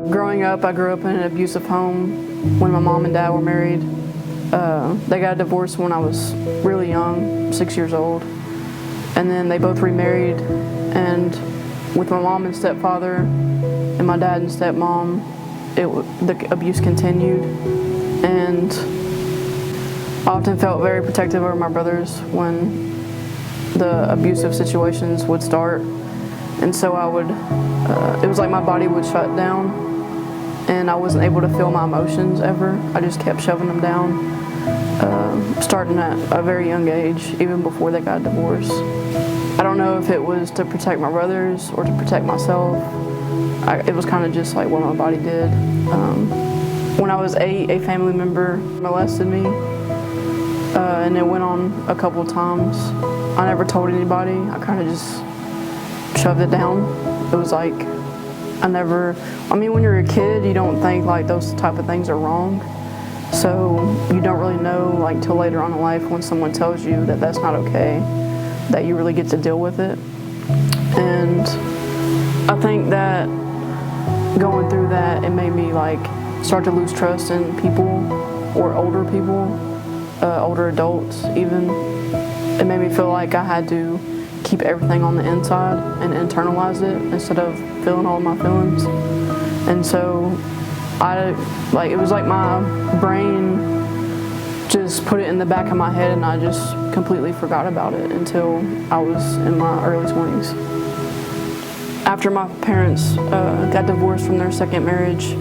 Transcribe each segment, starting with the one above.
Growing up, I grew up in an abusive home when my mom and dad were married. They got divorced when I was really young, 6 years old. And then they both remarried, and with my mom and stepfather and my dad and stepmom, the abuse continued. And I often felt very protective over my brothers when the abusive situations would start. And so it was like my body would shut down and I wasn't able to feel my emotions ever. I just kept shoving them down, starting at a very young age, even before they got divorced. I don't know if it was to protect my brothers or to protect myself. It was kind of just like what my body did. When I was 8, a family member molested me, and it went on a couple of times. I never told anybody. I kind of just shoved it down. It was like, when you're a kid, you don't think like those type of things are wrong. So you don't really know like till later on in life when someone tells you that that's not okay, that you really get to deal with it. And I think that going through that, it made me like start to lose trust in people or older people, older adults even. It made me feel like I had to keep everything on the inside and internalize it instead of feeling all my feelings. And so it was like my brain just put it in the back of my head and I just completely forgot about it until I was in my early 20s. After my parents got divorced from their second marriage,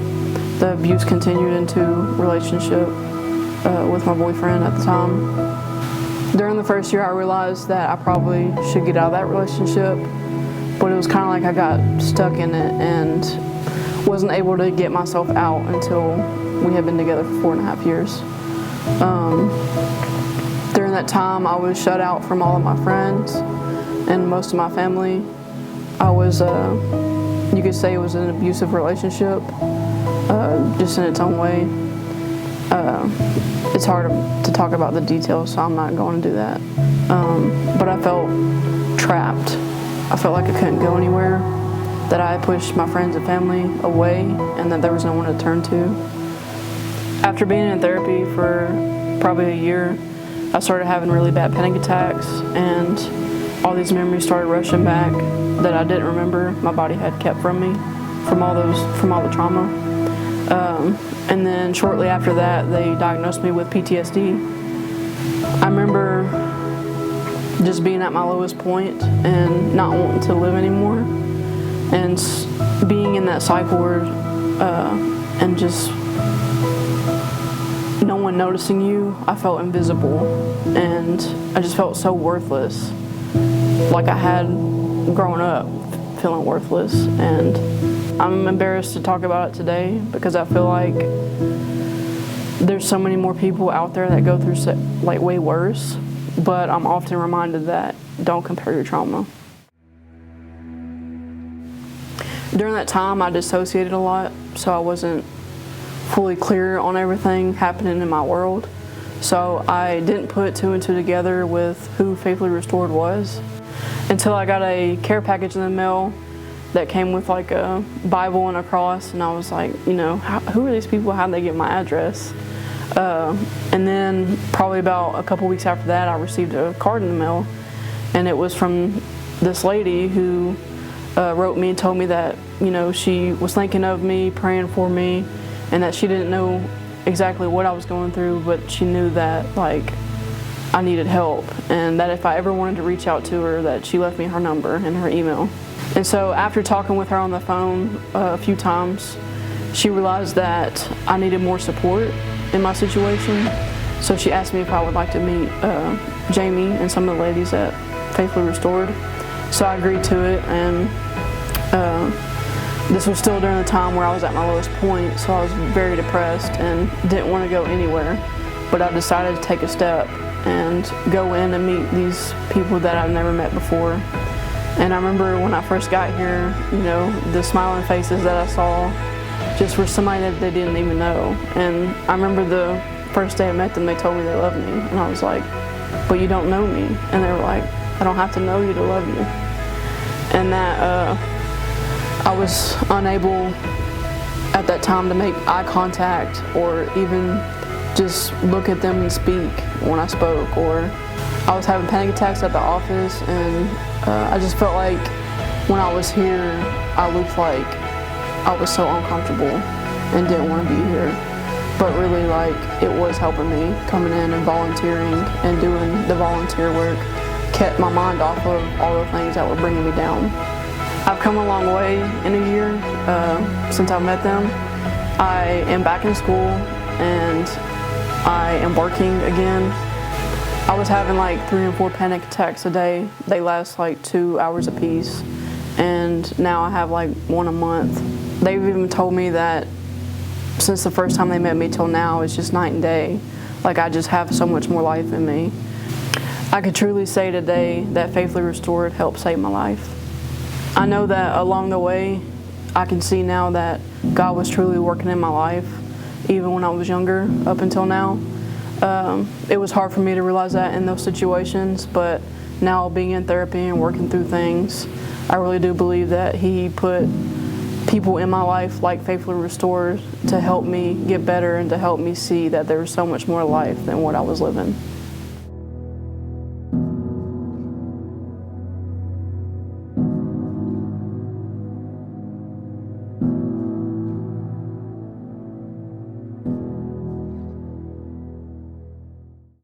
the abuse continued into relationship with my boyfriend at the time. During the first year, I realized that I probably should get out of that relationship, but it was kind of like I got stuck in it and wasn't able to get myself out until we had been together for 4.5 years. During that time, I was shut out from all of my friends and most of my family. I was, you could say it was an abusive relationship, just in its own way. It's hard to talk about the details, so I'm not going to do that. But I felt trapped. I felt like I couldn't go anywhere, that I pushed my friends and family away, and that there was no one to turn to. After being in therapy for probably a year, I started having really bad panic attacks, and all these memories started rushing back that I didn't remember my body had kept from me, from all the trauma. And then shortly after that, they diagnosed me with PTSD. I remember just being at my lowest point and not wanting to live anymore, and being in that psych ward and just no one noticing you. I felt invisible, and I just felt so worthless, like I had grown up feeling worthless. And I'm embarrassed to talk about it today because I feel like there's so many more people out there that go through like way worse, but I'm often reminded that don't compare your trauma. During that time, I dissociated a lot, so I wasn't fully clear on everything happening in my world. So I didn't put 2 and 2 together with who Faithfully Restored was until I got a care package in the mail that came with like a Bible and a cross, and I was like, who are these people? How'd they get my address? And then probably about a couple weeks after that, I received a card in the mail, and it was from this lady who wrote me and told me that, she was thinking of me, praying for me, and that she didn't know exactly what I was going through, but she knew that like I needed help, and that if I ever wanted to reach out to her, that she left me her number and her email. And so after talking with her on the phone a few times, she realized that I needed more support in my situation. So she asked me if I would like to meet Jamie and some of the ladies at Faithfully Restored. So I agreed to it, and this was still during the time where I was at my lowest point, so I was very depressed and didn't want to go anywhere. But I decided to take a step and go in and meet these people that I've never met before. And I remember when I first got here, the smiling faces that I saw just were somebody that they didn't even know. And I remember the first day I met them, they told me they loved me. And I was like, but you don't know me. And they were like, I don't have to know you to love you. And that I was unable at that time to make eye contact or even just look at them and speak when I spoke. Or I was having panic attacks at the office, and I just felt like when I was here, I looked like I was so uncomfortable and didn't want to be here. But really, like, it was helping me coming in and volunteering and doing the volunteer work, kept my mind off of all the things that were bringing me down. I've come a long way in a year since I've met them. I am back in school and I am working again. I was having like 3 and 4 panic attacks a day. They last like 2 hours apiece, and now I have like 1 a month. They've even told me that since the first time they met me till now, it's just night and day. Like, I just have so much more life in me. I could truly say today that Faithfully Restored helped save my life. I know that along the way, I can see now that God was truly working in my life, even when I was younger, up until now. It was hard for me to realize that in those situations, but now being in therapy and working through things, I really do believe that He put people in my life like Faithfully Restored to help me get better and to help me see that there was so much more life than what I was living.